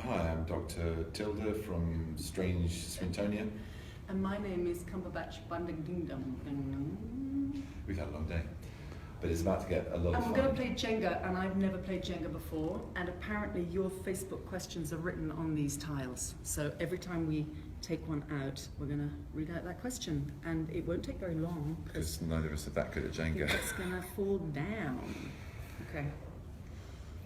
Hi, I'm Dr. Tilda from Strange Swintonia. And my name is Cumberbatch Banding Ding Dum. We've had a long day, but it's about to get a lot of I'm fun. going to play Jenga, and I've never played Jenga before, and apparently your Facebook questions are written on these tiles. So every time we take one out, we're going to read out that question, and it won't take very long. Because neither of us are that good at Jenga. It's going to fall down. Okay.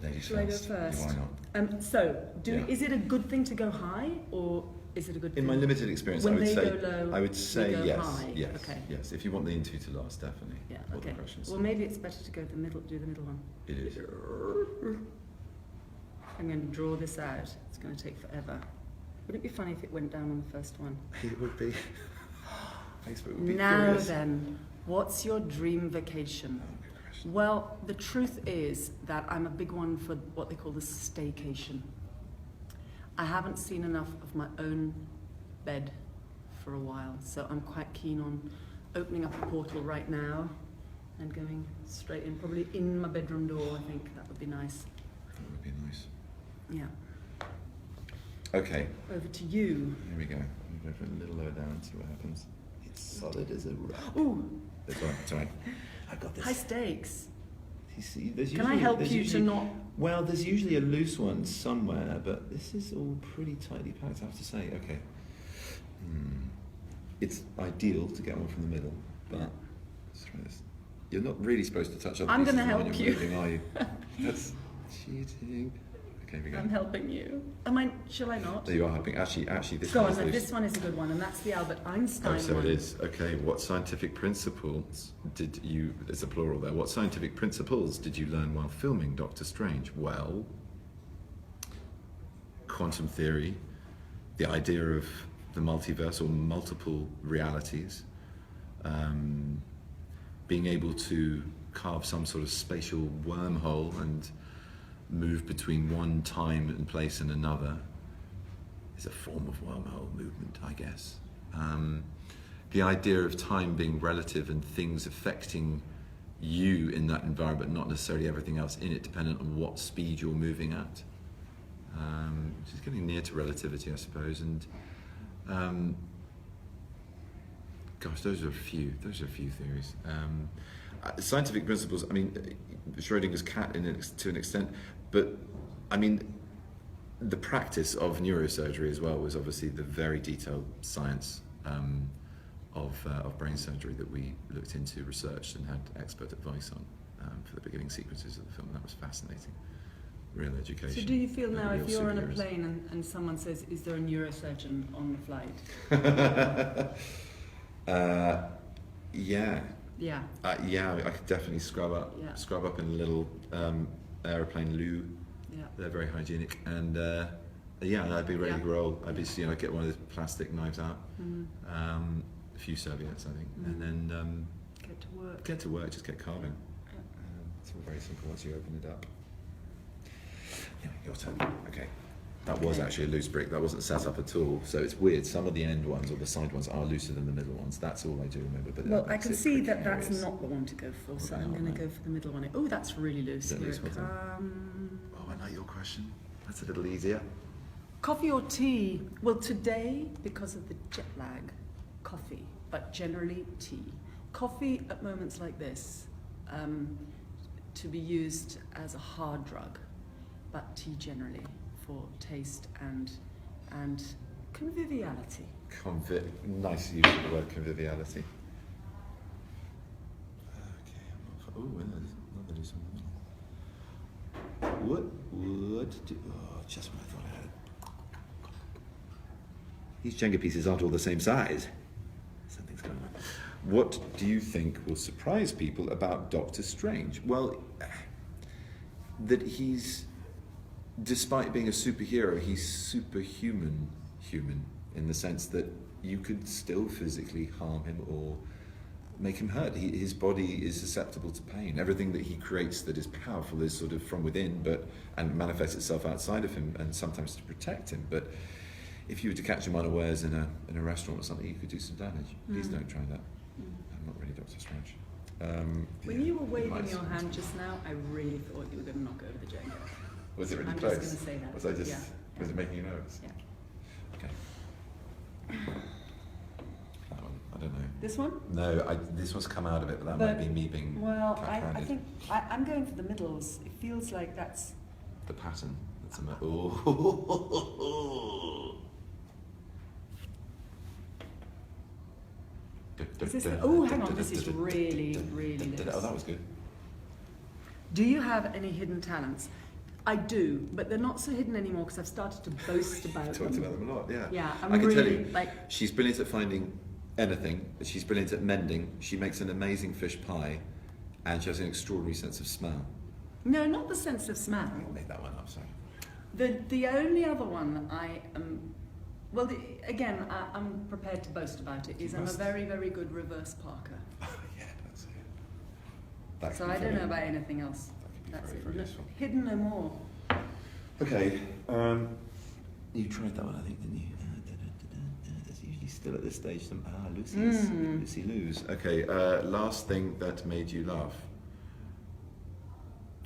Ladies Shall I go first. first? Why not? Is it a good thing to go high, or is it a good thing? In my limited experience, When I would they say, go low, I would say we go yes, high. yes, Okay. yes. If you want the interview to last, definitely. Yeah. All Okay. the questions. Well, maybe it's better to go the middle. Do the middle one. It is. I'm going to draw this out. It's going to take forever. Wouldn't it be funny if it went down on the first one? It would be. Facebook would be Now furious. then, what's your dream vacation? Oh, good question. Well, the truth is that I'm a big one for what they call the staycation. I haven't seen enough of my own bed for a while, so I'm quite keen on opening up a portal right now and going straight in, probably in my bedroom door. I think that would be nice. That would be nice. Yeah. Okay, Over to you. here we go. We'll go for a little lower down and see what happens. It's solid as a rock. Ooh, That's all right, it's all right. I got this. high stakes. You see, there's Can I usually- help there's you usually- to not... Well, there's usually a loose one somewhere, but this is all pretty tightly packed, I have to say. Okay. It's ideal to get one from the middle, but let's try this. You're not really supposed to touch other I'm pieces gonna when help you're you. moving, are you? That's cheating. Okay, here we go. I'm helping you. Shall I not? There you are helping. Actually, this Go one on, is then. loose. This one is a good one, and that's the Albert Einstein Oh, so one. it is. Okay, what scientific principles did you, there's a plural there, what scientific principles did you learn while filming Doctor Strange? Well, quantum theory, the idea of the multiverse or multiple realities, being able to carve some sort of spatial wormhole and move between one time and place and another is a form of wormhole movement, I guess. The idea of time being relative and things affecting you in that environment, not necessarily everything else in it, dependent on what speed you're moving at. Which is getting near to relativity, I suppose. And gosh, those are a few theories. Scientific principles, I mean, Schrodinger's cat to an extent, but I mean, the practice of neurosurgery as well was obviously the very detailed science of brain surgery that we looked into, researched, and had expert advice on for the beginning sequences of the film. That was fascinating. Real education. So do you feel now, Real if you're on a superheroes. plane and someone says, is there a neurosurgeon on the flight? Yeah. Yeah. Yeah, I could definitely scrub up in a little aeroplane loo. Yeah. They're very hygienic, and yeah, I'd be ready to roll. I'd be, get one of those plastic knives out, a few serviettes, I think, and then Get to work. get to work. Just get carving. Yeah. It's all very simple once you open it up. Yeah, your turn. Okay. That was actually a loose brick. That wasn't set up at all. So it's weird. Some of the end ones or the side ones are looser than the middle ones. That's all I do remember. But Well, that I makes can it see that that's precarious. not the one to go for, so Okay, I'm going to alright. go for the middle one. Oh, that's really loose. Is that Here loose? it What's that? comes. Oh, I know your question. That's a little easier. Coffee or tea? Well, today, because of the jet lag, coffee, but generally tea. Coffee at moments like this, to be used as a hard drug, but tea generally for taste and conviviality. Nice use of the word conviviality. Okay, I'm not. Oh, there's another loose one. What do? Oh, just when I thought I had it. These Jenga pieces aren't all the same size. Something's going on. What do you think will surprise people about Doctor Strange? Well, that he's, despite being a superhero, he's superhuman in the sense that you could still physically harm him or make him hurt. His body is susceptible to pain. Everything that he creates that is powerful is sort of from within, and manifests itself outside of him, and sometimes to protect him. But if you were to catch him unawares in a restaurant or something, you could do some damage. Please don't try that. I'm not really Doctor Strange. When you were waving your hand just now, I really thought you were going to knock over the Jenga. Was it really I'm close? just going to say that. Was I just? Yeah. Is it making you nervous? Yeah. Okay. That one, I don't know. This one? No, this one's come out of it, but that might be me being Well, I cat-handed. think I'm going for the middles. It feels like that's... The pattern. That's a Is this oh, hang on, this is really, really loose. Oh, that was good. Do you have any hidden talents? I do, but they're not so hidden anymore because I've started to boast about Talked them. about them a lot, yeah. Yeah, I'm I can really, tell you, like... she's brilliant at finding anything. She's brilliant at mending. She makes an amazing fish pie, and she has an extraordinary sense of smell. No, not the sense of smell. I made that one up, sorry. The only other one I am... Well, again, I'm prepared to boast about it, is I'm a very, very good reverse parker. Yeah, that's it. That So could be I don't know very- about anything else. that could That's be it. very useful. Hidden no more. Okay, you tried that one, I think, didn't you? There's usually still at this stage some Lucy Lou's. Okay, last thing that made you laugh.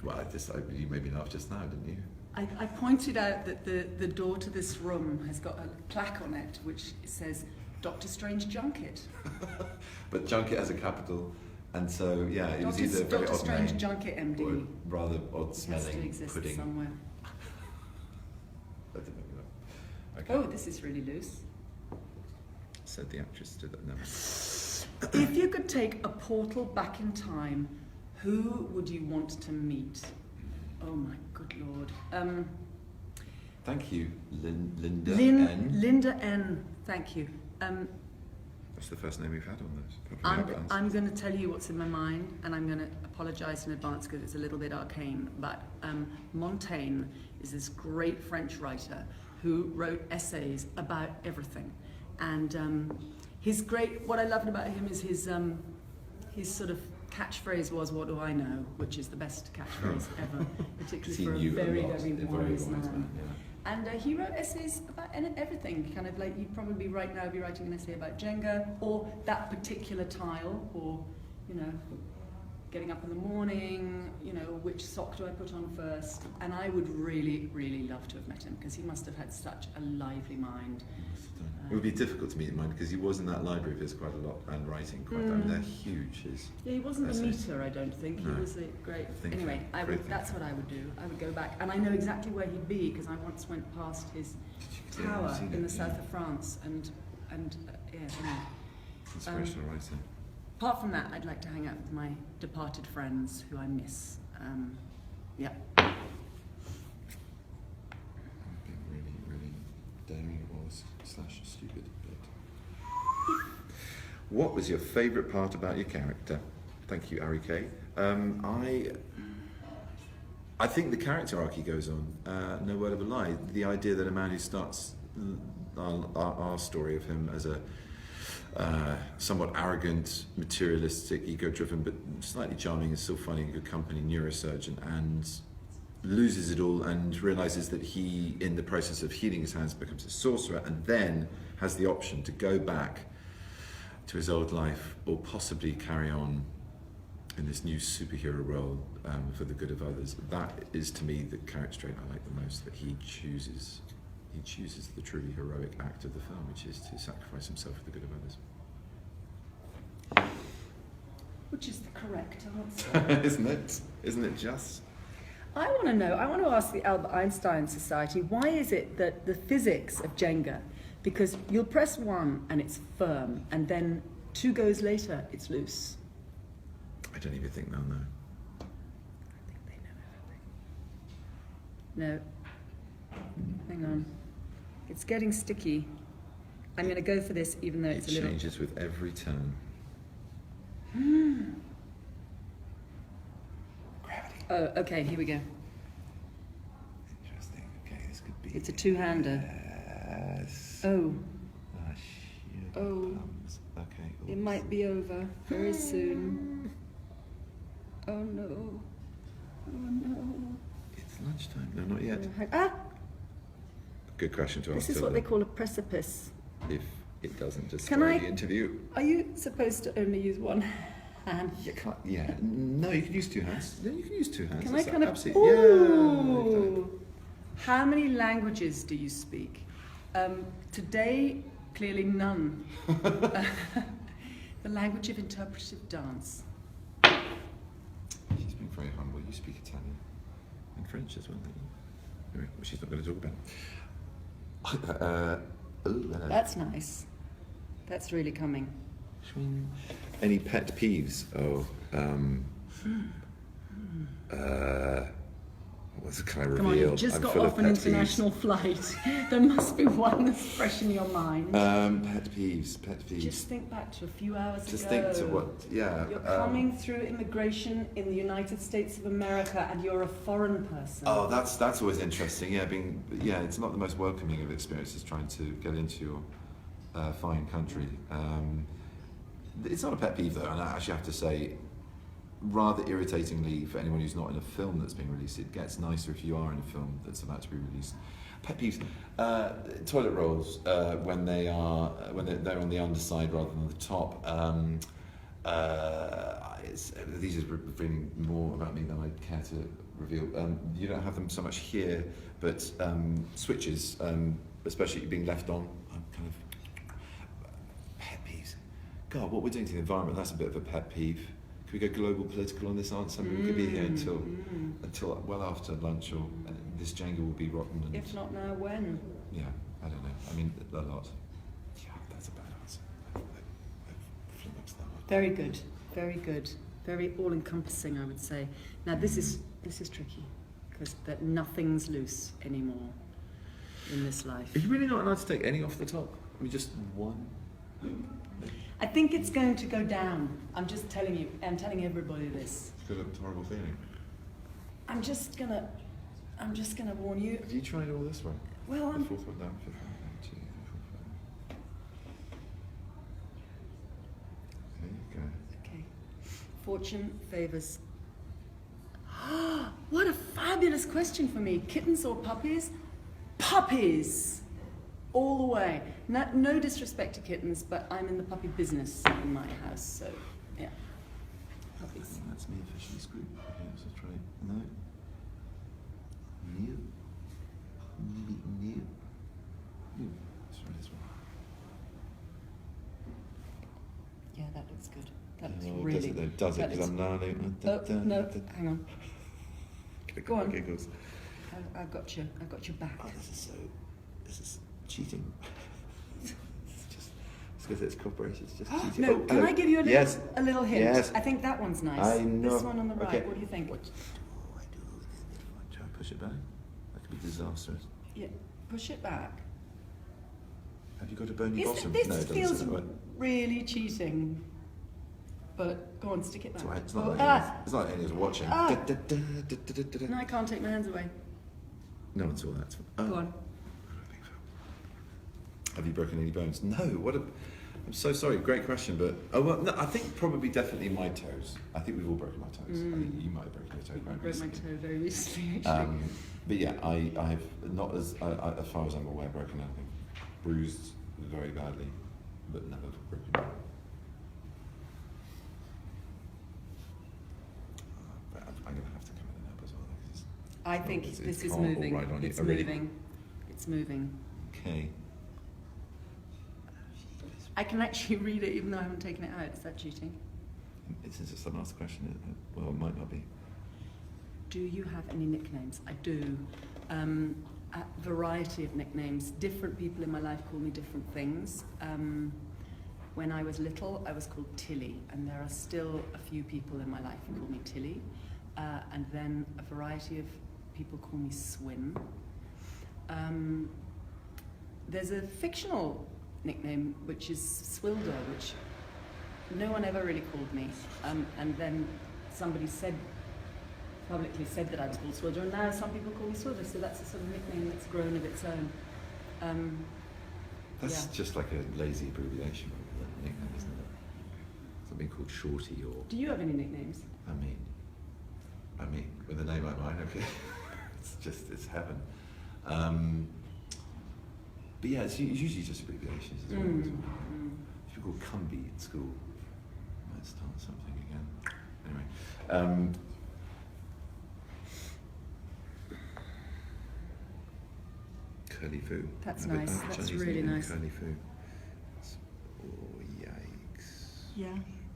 Well, you made me laugh just now, didn't you? I pointed out that the door to this room has got a plaque on it which says Doctor Strange Junket. But Junket has a capital, and so yeah, it was either a very Doctor odd Strange name Junket MD. or rather odd It has to smelling exist pudding. somewhere. That didn't make me laugh. Okay. Oh, this is really loose. Said the actress to that. No. If you could take a portal back in time, who would you want to meet? Oh my good lord. Thank you, Linda N. Linda N. Thank you. That's the first name we've had on this. I'm going to tell you what's in my mind, and I'm going to apologise in advance because it's a little bit arcane. But Montaigne is this great French writer who wrote essays about everything, and what I loved about him is his sort of catchphrase was "What do I know?" which is the best catchphrase ever, particularly for a very, very wise man. Yeah. And he wrote essays about everything, kind of like you'd probably right now be writing an essay about Jenga, or that particular tile, or, you know, getting up in the morning, you know, which sock do I put on first? And I would really, really love to have met him, because he must have had such a lively mind. It would be difficult to meet in mind because he was in that library of his quite a lot and writing quite. I mean, they're huge. Yeah, he wasn't a essays. meter, I don't think. No. He was a great... Thinker, Anyway, great that's thinker. what I would do. I would go back. And I know exactly where he'd be, because I once went past his tower in the south of France. And yeah, anyway. Inspirational writer. Apart from that, I'd like to hang out with my departed friends who I miss. Yeah. Being really, really daring was / stupid. But what was your favourite part about your character? Thank you, Ari K. I think the character arc he goes on, no word of a lie. The idea that a man who starts our story of him as a somewhat arrogant, materialistic, ego-driven, but slightly charming and still finding a good company neurosurgeon, and loses it all and realises that he, in the process of healing his hands, becomes a sorcerer, and then has the option to go back to his old life or possibly carry on in this new superhero role for the good of others. That is, to me, the character trait I like the most, that he chooses the truly heroic act of the film, which is to sacrifice himself for the good of others. Which is the correct answer. Isn't it just? I want to ask the Albert Einstein Society, why is it that the physics of Jenga, because you'll press 1 and it's firm, and then 2 goes later, it's loose. I don't even think they'll know. I think they know everything. No. Hang on. It's getting sticky. I'm going to go for this, even though it's a It little... changes with every turn. Gravity. Oh, okay, here we go. Interesting. Okay, this could be... It's a 2-hander. Yes. Oh, Ah, shit. Oh. Plums. Okay. it might be over very soon. Oh no. Oh no. It's lunchtime. No, not yet. Ah! Good question to ask. This is what they call a precipice. If it doesn't Can destroy I- the interview. Are you supposed to only use one hand? You can't, no, you can use 2 hands. No, you can use 2 hands. Can I That's kind of... absolutely, yeah. Ooh! How many languages do you speak? Today, clearly none. The language of interpretive dance. She's being very humble. You speak Italian and French as well, don't you? Anyway, well, she's not going to talk about it. That's nice. That's really coming. Any pet peeves? What can I reveal? Come on, you've just got off an international flight. There must be one that's fresh in your mind. Pet peeves. Just think back to a few hours ago. Just think to what, yeah. You're coming through immigration in the United States of America and you're a foreign person. Oh, that's always interesting. Yeah, it's not the most welcoming of experiences trying to get into your fine country. It's not a pet peeve though, and I actually have to say, rather irritatingly for anyone who's not in a film that's being released, it gets nicer if you are in a film that's about to be released. Pet peeves: toilet rolls when they're on the underside rather than the top. These are revealing more about me than I care to reveal. You don't have them so much here, but switches, especially being left on. I'm kind of pet peeves. God, what we're doing to the environment, that's a bit of a pet peeve. Can we go global political on this answer? We could be here until well after lunch, or this Jenga will be rotten. And if not now, when? Yeah, I don't know. I mean, a lot. Yeah, that's a bad answer. I flummoxed that one. Very good, very good, very all-encompassing, I would say. Now this is tricky because that nothing's loose anymore in this life. Are you really not allowed to take any off the top? I mean, just one. I think it's going to go down. I'm just telling you. I'm telling everybody this. It's got a horrible feeling. I'm just gonna warn you. Have you tried all this one? Well, The fourth one down, fifth one down, 2, 3, 4, 5. There you go. Okay. Fortune favours. What a fabulous question for me. Kittens or puppies? Puppies! All the way. No disrespect to kittens, but I'm in the puppy business in my house, so yeah. Puppies. That's me officially screwed. Okay, let's try. No. New. Let's try this one. Yeah, that looks good. That looks Oh, really does it though? Does it? Because I'm nodding. No, hang on. Go on. Giggles. I've got your back. Oh, this is cheating. It's because it's corporations. It's just cheating. No, can I give you a little hint? Yes. I think that one's nice. I know. This one on the right. Okay. What do you think? What do I do with it? Try and push it back. That could be disastrous. Yeah, push it back. Have you got a bony bottom? This No, it doesn't feels sound right. really cheating. But go on, stick it back. It's not like anyone's watching. No, I can't take my hands away. No one saw that. Go on. Have you broken any bones? No. I'm so sorry. Great question, but no, I think probably definitely my toes. I think we've all broken our toes. I think you might have broken your toe I quite broke my recently. toe very recently, actually. But yeah, I have not as far as I'm aware broken anything. Bruised very badly, but never broken. I'm going to have to come in and help as well. I think it's this is horrible moving. right on you. It's Oh, really? moving. It's moving. Okay. I can actually read it even though I haven't taken it out. Is that cheating? Since it's someone asked the question, well, it might not be. Do you have any nicknames? I do. A variety of nicknames. Different people in my life call me different things. When I was little, I was called Tilly, and there are still a few people in my life who call me Tilly. And then a variety of people call me Swin. There's a fictional nickname which is Swilder, which no one ever really called me. And then somebody publicly said that I was called Swilder, and now some people call me Swilder, so that's a sort of nickname that's grown of its own. That's Yeah. just like a lazy abbreviation of a nickname, isn't it? Something called Shorty or... Do you have any nicknames? I mean, with a name like mine, okay. it's heaven. But yeah, it's usually just abbreviations as well. If you call Cumby at school, might start something again. Anyway. Curly foo. That's No, but nice. That's Chinese really name, nice. Curly foo. Oh, yikes. Yeah.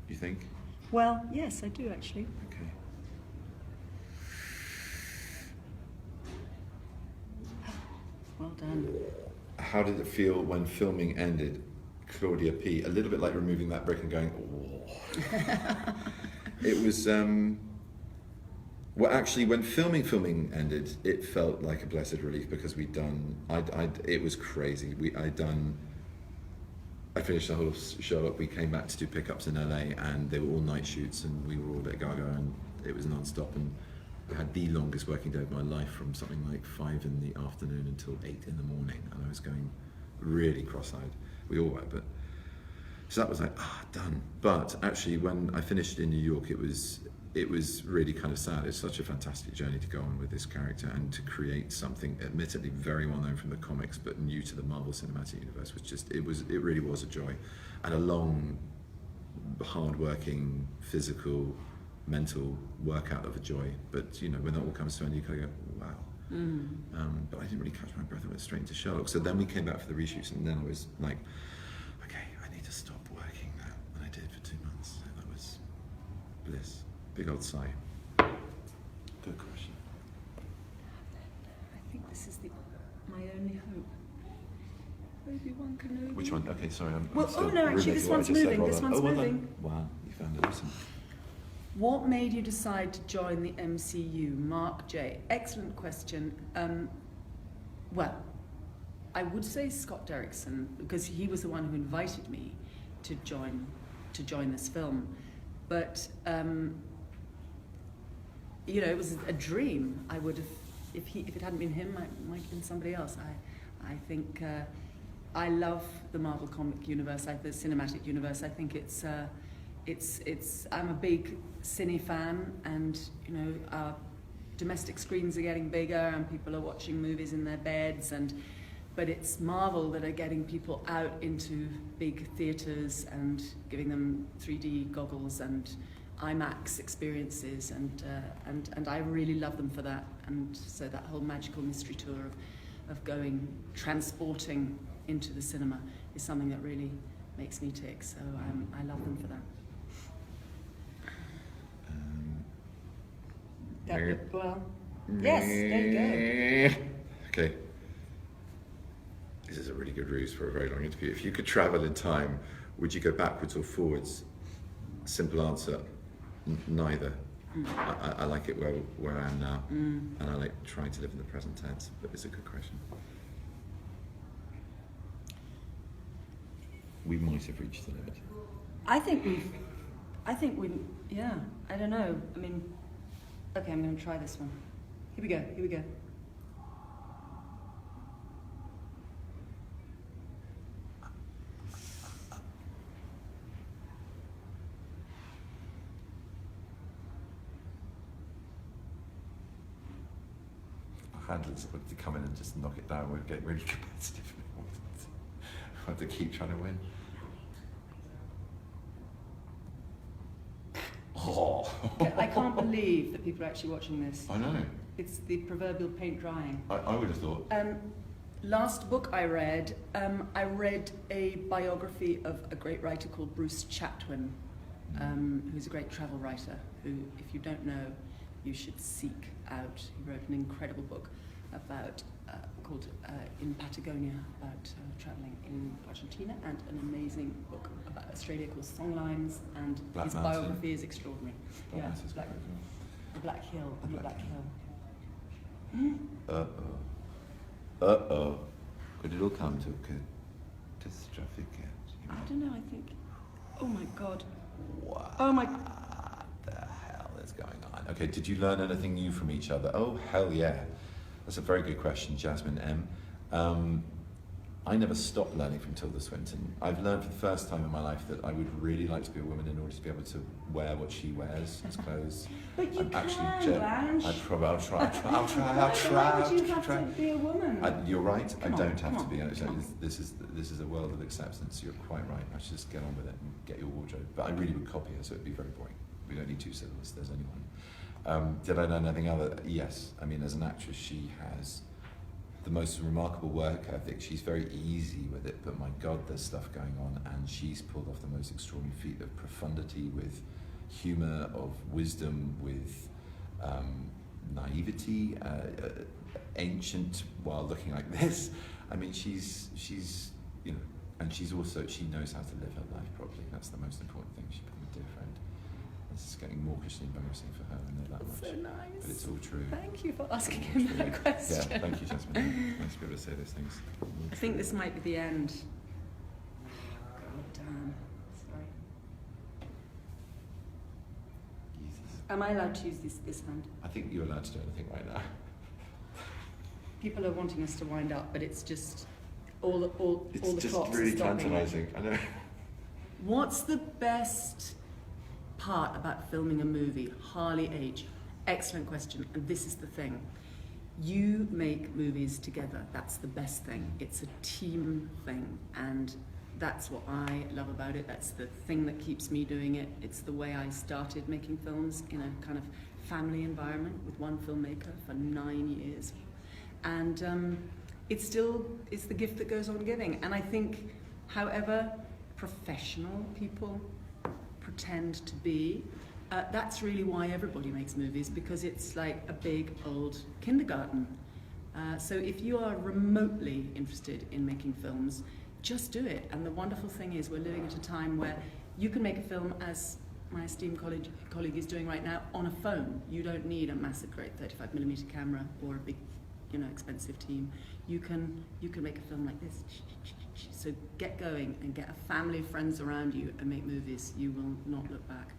You think? Well, yes, I do actually. Okay. Well done. How did it feel when filming ended? Claudia P. A little bit like removing that brick and going, oh. It was, well, actually, when filming ended, it felt like a blessed relief because we'd done, it was crazy. I finished the whole of Sherlock. We came back to do pickups in LA, and they were all night shoots, and we were all a bit gaga, and it was non-stop. And I had the longest working day of my life, from something like 5 in the afternoon until 8 in the morning, and I was going really cross-eyed. We all were, but so that was like done. But actually, when I finished in New York, it was really kind of sad. It's such a fantastic journey to go on with this character and to create something admittedly very well known from the comics but new to the Marvel Cinematic Universe. It really was a joy, and a long, hard-working, physical, mental workout of a joy. But you know, when that all comes to an end, you kind of go, wow. But I didn't really catch my breath. I went straight into Sherlock. So then we came back for the reshoots, and then I was like, okay, I need to stop working now. And I did for 2 months. So that was bliss. Big old sigh. Good question. I think this is my only hope. Obi-Wan Kenobi. Which one? Okay, sorry. I'm Well, still no, actually, this ruminating what I one's just said. moving. Well This done. one's well done. moving. Wow, you found it awesome. What made you decide to join the MCU? Mark J. Excellent question. Well, I would say Scott Derrickson, because he was the one who invited me to join this film. But you know, it was a dream. I would have, if it hadn't been him, it might have been somebody else. I think I love the Marvel comic universe, the cinematic universe. I think it's. I'm a big cine fan, and you know, our domestic screens are getting bigger, and people are watching movies in their beds, but it's Marvel that are getting people out into big theaters and giving them 3D goggles and IMAX experiences, and I really love them for that. And so that whole magical mystery tour of transporting into the cinema is something that really makes me tick. So I love them for that. Well, yes, there you go. Okay. This is a really good ruse for a very long interview. If you could travel in time, would you go backwards or forwards? Simple answer, neither. I like it where I am now, and I like trying to live in the present tense, but it's a good question. We might have reached the limit. I think we, yeah, I don't know. I mean, okay, I'm going to try this one. Here we go. Handlers wanted to come in and just knock it down. We'd get really competitive. We had to keep trying to win. Oh. I can't believe that people are actually watching this. I know. It's the proverbial paint drying. I would have thought. Last book I read a biography of a great writer called Bruce Chatwin, who's a great travel writer, who, if you don't know, you should seek out. He wrote an incredible book about called In Patagonia, about traveling in Argentina, and an amazing book about Australia called Songlines, and Black his Mountain. biography is extraordinary. Black Yeah, Mountain's Black, great as well. the Black Hill, The and the Black Black Hill. Uh-oh. Could it all come to a catastrophic end? I don't know, I think, oh my God. What Oh my, the hell is going on? Okay, did you learn anything new from each other? Oh, hell yeah. That's a very good question, Jasmine M. I never stopped learning from Tilda Swinton. I've learned for the first time in my life that I would really like to be a woman in order to be able to wear what she wears as clothes. but you I'm can, actually Blanche. I'll try. Why would you have to be a woman? You're right. Come I don't have to on, be. come on. This is a world of acceptance. You're quite right. I should just get on with it and get your wardrobe. But I really would copy her, so it'd be very boring. We don't need two syllables. There's only one. Did I learn anything other? Yes. I mean, as an actress, she has the most remarkable work ethic. She's very easy with it, but my God, there's stuff going on, and she's pulled off the most extraordinary feat of profundity, with humour, of wisdom, with naivety, ancient while looking like this. I mean, she's you know, and she knows how to live her life properly. That's the most important thing. She became a dear friend. This is getting mawkishly embarrassing for her, I know that much. So nice. But it's all true. Thank you for asking him that question. Yeah, thank you, Jasmine. Nice to be able to say those things. I think this might be the end. God damn. Sorry. Jesus. Am I allowed to use this hand? I think you're allowed to do anything right now. People are wanting us to wind up, but it's just all the It's clocks just really are stopping. tantalising. I know. What's the best part about filming a movie? Harley H. Excellent question. And this is the thing. You make movies together. That's the best thing. It's a team thing. And that's what I love about it. That's the thing that keeps me doing it. It's the way I started making films, in a kind of family environment with one filmmaker for 9 years. And it's the gift that goes on giving. And I think, however professional people pretend to be, that's really why everybody makes movies, because it's like a big old kindergarten. So if you are remotely interested in making films, just do it. And the wonderful thing is, we're living at a time where you can make a film, as my esteemed colleague is doing right now, on a phone. You don't need a massive, great 35mm camera or a big, expensive team. You can make a film like this. So get going and get a family of friends around you and make movies. You will not look back.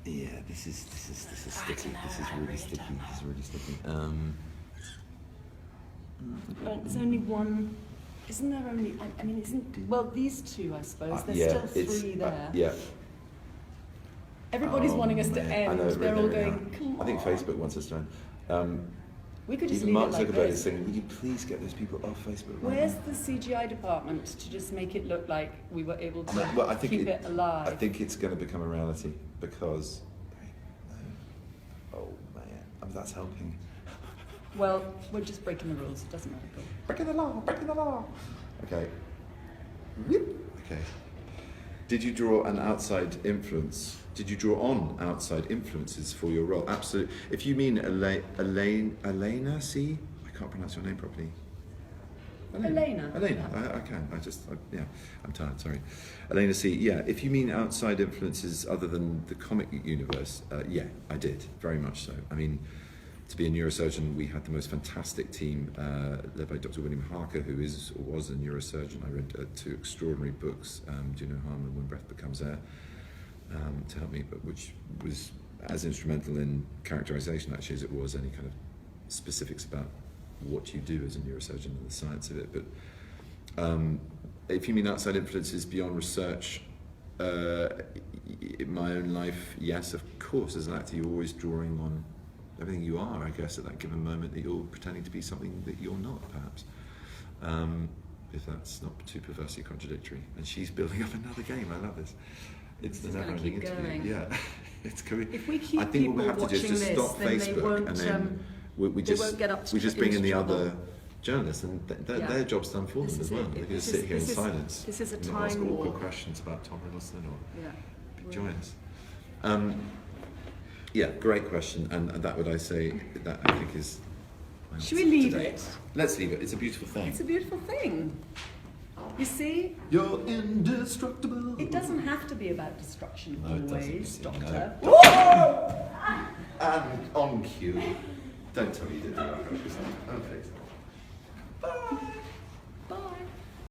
Yeah, this is sticky. This is really sticky. There's only one. Isn't there only? I mean, well, these two, I suppose. There's yeah, still three there. Yeah. Everybody's wanting us to end. I know, They're all going, come on. I think Facebook wants us to end. We could just even leave Mark it like Zuckerberg this. is saying, would you please get those people off Facebook? Where's the CGI department to just make it look like we were able to Well, I think keep it alive? I think it's going to become a reality, because... Oh, man. That's helping. Well, we're just breaking the rules. It doesn't matter. Breaking the law. Okay. Okay. Did you draw on outside influences for your role? Absolutely. If you mean Elena C? I can't pronounce your name properly. Elena. I can. Yeah, I'm tired, sorry. Elena C, yeah. If you mean outside influences other than the comic universe, yeah, I did, very much so. I mean, to be a neurosurgeon, we had the most fantastic team led by Dr. William Harker, who was a neurosurgeon. I read 2 extraordinary books, Do No Harm and When Breath Becomes Air, to help me, but which was as instrumental in characterization, actually, as it was any kind of specifics about what you do as a neurosurgeon and the science of it. But if you mean outside influences beyond research, in my own life, yes, of course. As an actor, you're always drawing on everything you are, I guess, at that given moment, that you're pretending to be something that you're not, perhaps. If that's not too perversely contradictory. And she's building up another game. I love this. It's the never-ending interview. Going. Yeah, it's coming. If we keep I think what we people have to do is just watching stop this, then Facebook, they won't, and then we they just won't get up to we just bring in the trouble. other journalists, and their job's done for This them is as well. it. They can This just sit is- here in this is- silence. this is a and not ask time awkward war. questions about Tom Hiddleston or Yeah. join us. Yeah, great question, and that would I say that I think is. my Should we answer leave today. it? Let's leave it. It's a beautiful thing. It's a beautiful thing. You see, You're indestructible. it doesn't have to be about destruction No, it always, doesn't. Doctor. No. And on cue. Don't tell me you did that. Okay. Bye.